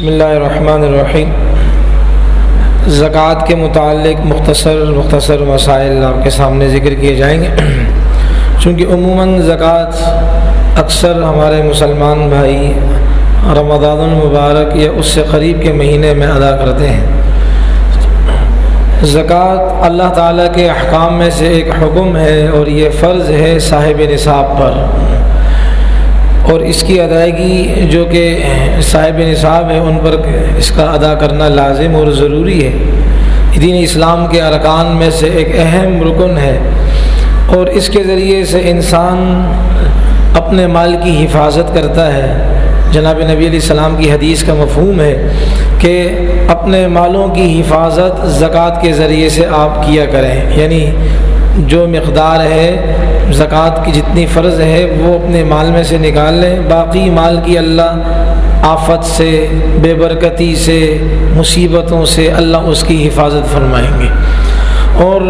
بسم اللہ الرحمن الرحیم۔ زکوٰۃ کے متعلق مختصر مسائل آپ کے سامنے ذکر کیے جائیں گے، چونکہ عموماً زکوٰۃ اکثر ہمارے مسلمان بھائی رمضان المبارک یا اس سے قریب کے مہینے میں ادا کرتے ہیں۔ زکوٰۃ اللہ تعالیٰ کے احکام میں سے ایک حکم ہے اور یہ فرض ہے صاحب نصاب پر، اور اس کی ادائیگی جو کہ صاحب نصاب ہے ان پر اس کا ادا کرنا لازم اور ضروری ہے۔ دین اسلام کے ارکان میں سے ایک اہم رکن ہے، اور اس کے ذریعے سے انسان اپنے مال کی حفاظت کرتا ہے۔ جناب نبی علیہ السلام کی حدیث کا مفہوم ہے کہ اپنے مالوں کی حفاظت زکوٰۃ کے ذریعے سے آپ کیا کریں، یعنی جو مقدار ہے زکوٰۃ کی جتنی فرض ہے وہ اپنے مال میں سے نکال لیں، باقی مال کی اللہ آفت سے، بے برکتی سے، مصیبتوں سے اللہ اس کی حفاظت فرمائیں گے۔ اور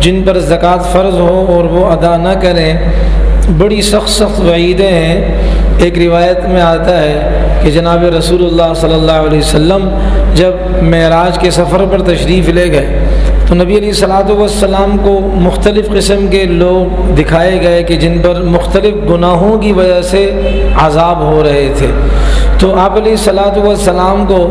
جن پر زکوٰۃ فرض ہو اور وہ ادا نہ کریں، بڑی سخت وعیدیں ہیں۔ ایک روایت میں آتا ہے کہ جناب رسول اللہ صلی اللہ علیہ وسلم جب معراج کے سفر پر تشریف لے گئے تو نبی علیہ السلام کو مختلف قسم کے لوگ دکھائے گئے کہ جن پر مختلف گناہوں کی وجہ سے عذاب ہو رہے تھے۔ تو آپ علیہ السلام کو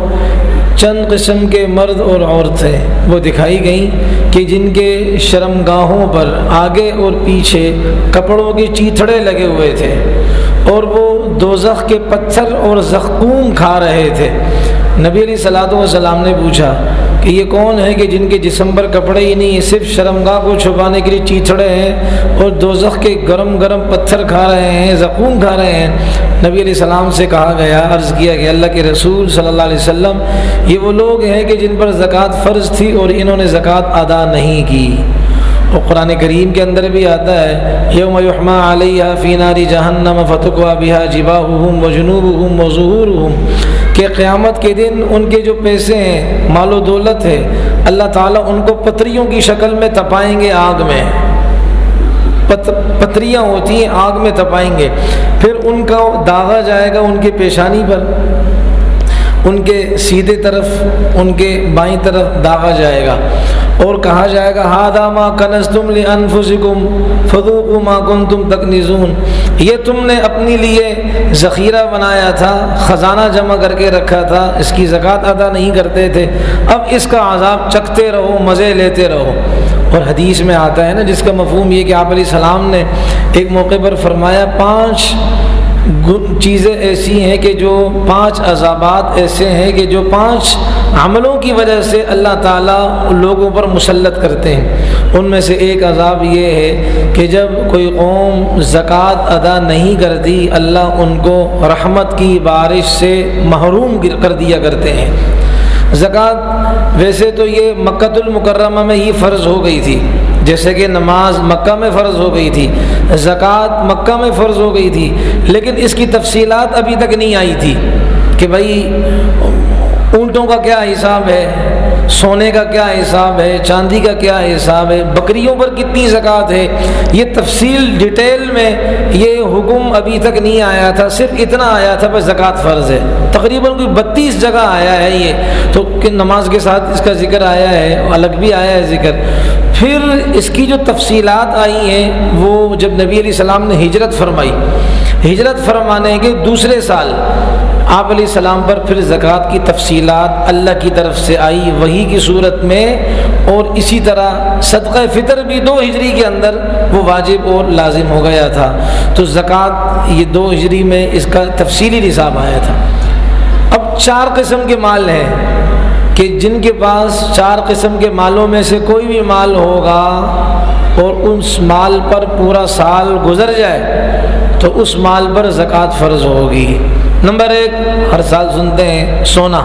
چند قسم کے مرد اور عورتیں وہ دکھائی گئیں کہ جن کے شرمگاہوں پر آگے اور پیچھے کپڑوں کے چیتھڑے لگے ہوئے تھے، اور وہ دوزخ کے پتھر اور زقوم کھا رہے تھے۔ نبی علیہ السلام نے پوچھا کہ یہ کون ہے کہ جن کے جسم پر کپڑے ہی نہیں، صرف شرمگاہ کو چھپانے کے لیے چیتھڑے ہیں اور دوزخ کے گرم پتھر کھا رہے ہیں، زقوم کھا رہے ہیں؟ نبی علیہ السلام سے کہا گیا، عرض کیا کہ اللہ کے رسول صلی اللہ علیہ وسلم یہ وہ لوگ ہیں کہ جن پر زکوٰۃ فرض تھی اور انہوں نے زکوٰۃ ادا نہیں کی۔ اور قرآن کریم کے اندر بھی آتا ہے یوم یحمى علیہا فی نار جہنم فتکوی بہا جباہہم وجنوبہم وظہورہم، کہ قیامت کے دن ان کے جو پیسے ہیں، مال و دولت ہے، اللہ تعالیٰ ان کو پتریوں کی شکل میں تپائیں گے آگ میں۔ پتریاں ہوتی ہیں، آگ میں تپائیں گے، پھر ان کا داغا جائے گا ان کے پیشانی پر، ان کے سیدھے طرف، ان کے بائیں طرف داغا جائے گا، اور کہا جائے گا ھذا ما کنزتم لانفسکم فذوقوا ما کنتم تکنزون، یہ تم نے اپنے لیے ذخیرہ بنایا تھا، خزانہ جمع کر کے رکھا تھا، اس کی زکوٰۃ ادا نہیں کرتے تھے، اب اس کا عذاب چکھتے رہو، مزے لیتے رہو۔ اور حدیث میں آتا ہے نا، جس کا مفہوم یہ کہ آپ علیہ السلام نے ایک موقع پر فرمایا 5 چیزیں ایسی ہیں کہ جو 5 عذابات ایسے ہیں کہ جو 5 عملوں کی وجہ سے اللہ تعالیٰ لوگوں پر مسلط کرتے ہیں۔ ان میں سے ایک عذاب یہ ہے کہ جب کوئی قوم زکوٰۃ ادا نہیں کرتی، اللہ ان کو رحمت کی بارش سے محروم کر دیا کرتے ہیں۔ زکوٰۃ ویسے تو یہ مکۃ المکرمہ میں ہی فرض ہو گئی تھی، جیسے کہ نماز مکہ میں فرض ہو گئی تھی، زکوٰۃ مکہ میں فرض ہو گئی تھی، لیکن اس کی تفصیلات ابھی تک نہیں آئی تھی کہ بھائی اونٹوں کا کیا حساب ہے، سونے کا کیا حساب ہے، چاندی کا کیا حساب ہے، بکریوں پر کتنی زکوٰۃ ہے، یہ تفصیل ڈیٹیل میں یہ حکم ابھی تک نہیں آیا تھا۔ صرف اتنا آیا تھا بس زکوٰۃ فرض ہے، تقریباً کوئی 32 جگہ آیا ہے یہ تو، کہ نماز کے ساتھ اس کا ذکر آیا ہے، الگ بھی آیا ہے ذکر۔ پھر اس کی جو تفصیلات آئی ہیں وہ جب نبی علیہ السلام نے ہجرت فرمائی، ہجرت فرمانے کے دوسرے سال آپ علیہ السلام پر پھر زکوٰۃ کی تفصیلات اللہ کی طرف سے آئی وحی کی صورت میں، اور اسی طرح صدقہ فطر بھی 2 ہجری کے اندر وہ واجب اور لازم ہو گیا تھا۔ تو زکوٰۃ یہ 2 ہجری میں اس کا تفصیلی نصاب آیا تھا۔ اب 4 قسم کے مال ہیں کہ جن کے پاس 4 قسم کے مالوں میں سے کوئی بھی مال ہوگا اور اس مال پر پورا سال گزر جائے تو اس مال پر زکوٰۃ فرض ہوگی۔ نمبر 1، ہر سال سنتے ہیں سونا،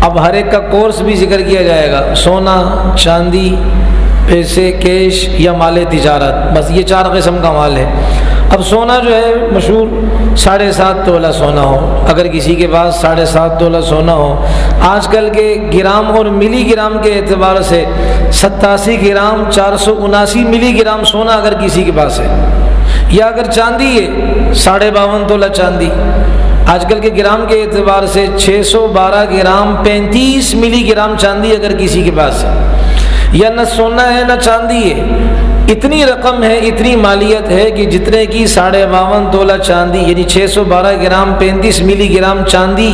اب ہر ایک کا کورس بھی ذکر کیا جائے گا، سونا، چاندی، پیسے کیش یا مال تجارت، بس یہ 4 قسم کا مال ہے۔ اب سونا جو ہے مشہور 7.5 تولہ سونا ہو، اگر کسی کے پاس 7.5 تولہ سونا ہو، آج کل کے گرام اور ملی گرام کے اعتبار سے 87 گرام 479 ملی گرام سونا اگر کسی کے پاس ہے، یا اگر چاندی ہے 52.5 تولہ چاندی، آج کل کے گرام کے اعتبار سے 612 گرام 35 ملی گرام چاندی اگر کسی کے پاس ہے، یا نہ سونا ہے نہ چاندی ہے، اتنی رقم ہے، اتنی مالیت ہے کہ جتنے کی 52.5 تولہ چاندی، یعنی 612 گرام 35 ملی گرام چاندی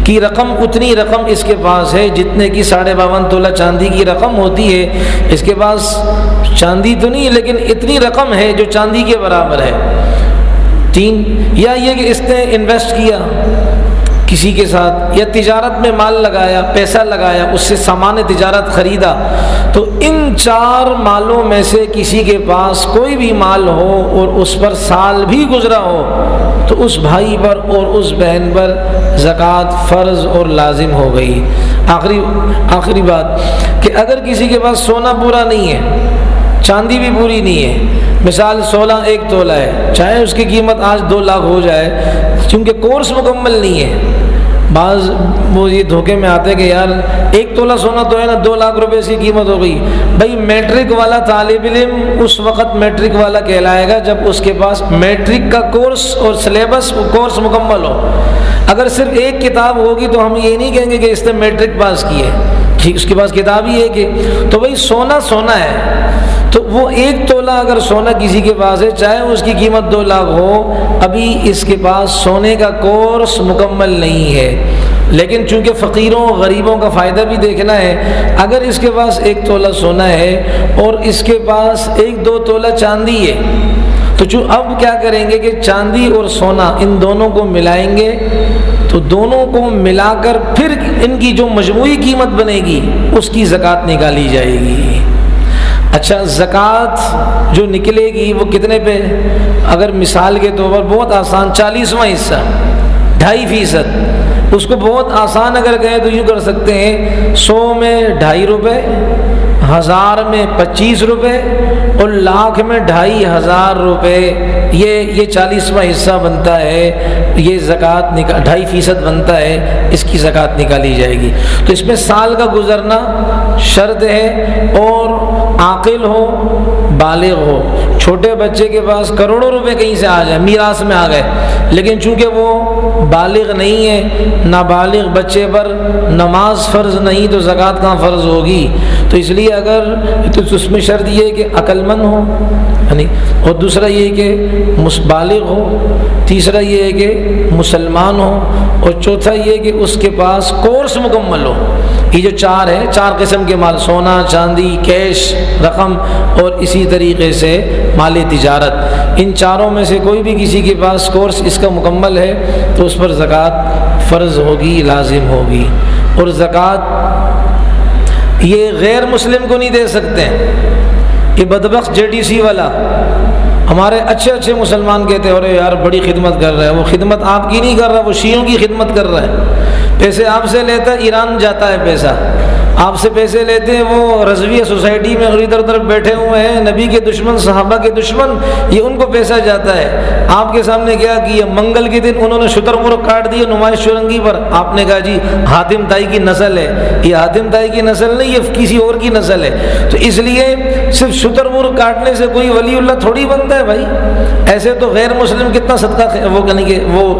کی رقم، اتنی رقم اس کے پاس ہے جتنے کی 52.5 تولہ چاندی کی رقم ہوتی ہے۔ اس کے پاس چاندی تو نہیں لیکن اتنی رقم ہے جو چاندی کے برابر ہے۔ 3، یا یہ کہ اس نے انویسٹ کیا کسی کے ساتھ، یا تجارت میں مال لگایا، پیسہ لگایا، اس سے سامان تجارت خریدا، تو ان 4 مالوں میں سے کسی کے پاس کوئی بھی مال ہو اور اس پر سال بھی گزرا ہو تو اس بھائی پر اور اس بہن پر زکوٰۃ فرض اور لازم ہو گئی۔ آخری بات کہ اگر کسی کے پاس سونا پورا نہیں ہے، چاندی بھی پوری نہیں ہے، مثال 16 1 تولہ ہے، چاہے اس کی قیمت آج 2 لاکھ ہو جائے، کیونکہ کورس مکمل نہیں ہے۔ بعض وہ یہ دھوکے میں آتے کہ یار 1 تولہ سونا تو ہے نا، 2 لاکھ روپے اس کی قیمت ہو گئی۔ بھائی میٹرک والا طالب علم اس وقت میٹرک والا کہلائے گا جب اس کے پاس میٹرک کا کورس اور سلیبس کورس مکمل ہو۔ اگر صرف ایک کتاب ہوگی تو ہم یہ نہیں کہیں گے کہ اس نے میٹرک پاس کی ہے، ٹھیک، اس کے پاس کتاب ہی ہے کہ، تو بھائی سونا سونا ہے، تو وہ 1 تولہ اگر سونا کسی کے پاس ہے، چاہے اس کی قیمت 2 لاکھ ہو، ابھی اس کے پاس سونے کا کورس مکمل نہیں ہے۔ لیکن چونکہ فقیروں غریبوں کا فائدہ بھی دیکھنا ہے، اگر اس کے پاس 1 تولہ سونا ہے اور اس کے پاس 1-2 تولہ چاندی ہے، تو اب کیا کریں گے کہ چاندی اور سونا ان دونوں کو ملائیں گے، تو دونوں کو ملا کر پھر ان کی جو مجموعی قیمت بنے گی اس کی زکوٰۃ نکالی جائے گی۔ اچھا، زکوٰۃ جو نکلے گی وہ کتنے پہ؟ اگر مثال کے طور پر بہت آسان 40واں حصہ 2.5%، اس کو بہت آسان اگر کہیں تو یوں کر سکتے ہیں 100 میں 2.5 روپے، 1000 میں 25 روپے اور لاکھ میں 2.5 روپے، یہ 40واں حصہ بنتا ہے، یہ زکوٰۃ 2.5% بنتا ہے، اس کی زکوٰۃ نکالی جائے گی۔ تو اس میں سال کا گزرنا شرط ہے اور عاقل ہو، بالغ ہو۔ چھوٹے بچے کے پاس کروڑوں روپے کہیں سے آ جائے، میراث میں آ گئے، لیکن چونکہ وہ بالغ نہیں ہے، نابالغ بچے پر نماز فرض نہیں تو زکوٰۃ کہاں فرض ہوگی؟ تو اس لیے اگر تو اس میں شرط یہ ہے کہ عقل مند ہو، یعنی، اور دوسرا یہ کہ بالغ ہو، تیسرا یہ ہے کہ مسلمان ہو، اور چوتھا یہ کہ اس کے پاس کورس مکمل ہو۔ یہ جو 4 ہے، 4 قسم کے مال، سونا، چاندی، کیش رقم اور اسی طریقے سے مال تجارت، ان 4 میں سے کوئی بھی کسی کے پاس کورس اس کا مکمل ہے تو اس پر زکوٰۃ فرض ہوگی، لازم ہوگی۔ اور زکوٰۃ یہ غیر مسلم کو نہیں دے سکتے۔ یہ بدبخت JDC والا، ہمارے اچھے مسلمان کہتے ہیں ارے یار بڑی خدمت کر رہا ہے، وہ خدمت آپ کی نہیں کر رہا، وہ شیعوں کی خدمت کر رہا ہے، پیسے آپ سے لیتا ہے، ایران جاتا ہے پیسہ، آپ سے پیسے لیتے ہیں، وہ رضویہ سوسائٹی میں ادھر ادھر بیٹھے ہوئے ہیں، نبی کے دشمن، صحابہ کے دشمن، یہ ان کو پیسہ جاتا ہے۔ آپ کے سامنے کیا کیا؟ منگل کے دن انہوں نے شتر مرغ کاٹ دیے نمائش چورنگی پر، آپ نے کہا جی حاتم تائی کی نسل ہے، یہ حاتم تائی کی نسل نہیں، یہ کسی اور کی نسل ہے۔ تو اس لیے صرف شتر مرغ کاٹنے سے کوئی ولی اللہ تھوڑی بنتا ہے بھائی، ایسے تو غیر مسلم کتنا صدقہ وہ کریں گے، وہ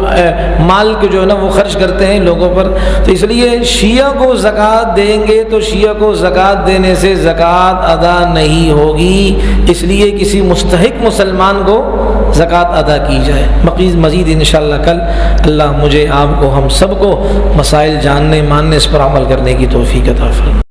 مال کو جو ہے نا وہ خرچ کرتے ہیں لوگوں پر۔ تو اس لیے شیعہ کو زکوٰۃ دیں گے تو شیعہ کو زکوٰۃ دینے سے زکوٰۃ ادا نہیں ہوگی، اس لیے کسی مستحق مسلمان کو زکوٰۃ ادا کی جائے۔ مزید انشاءاللہ کل اللہ مجھے، آپ کو، ہم سب کو مسائل جاننے، ماننے، اس پر عمل کرنے کی توفیق عطا فرمائے۔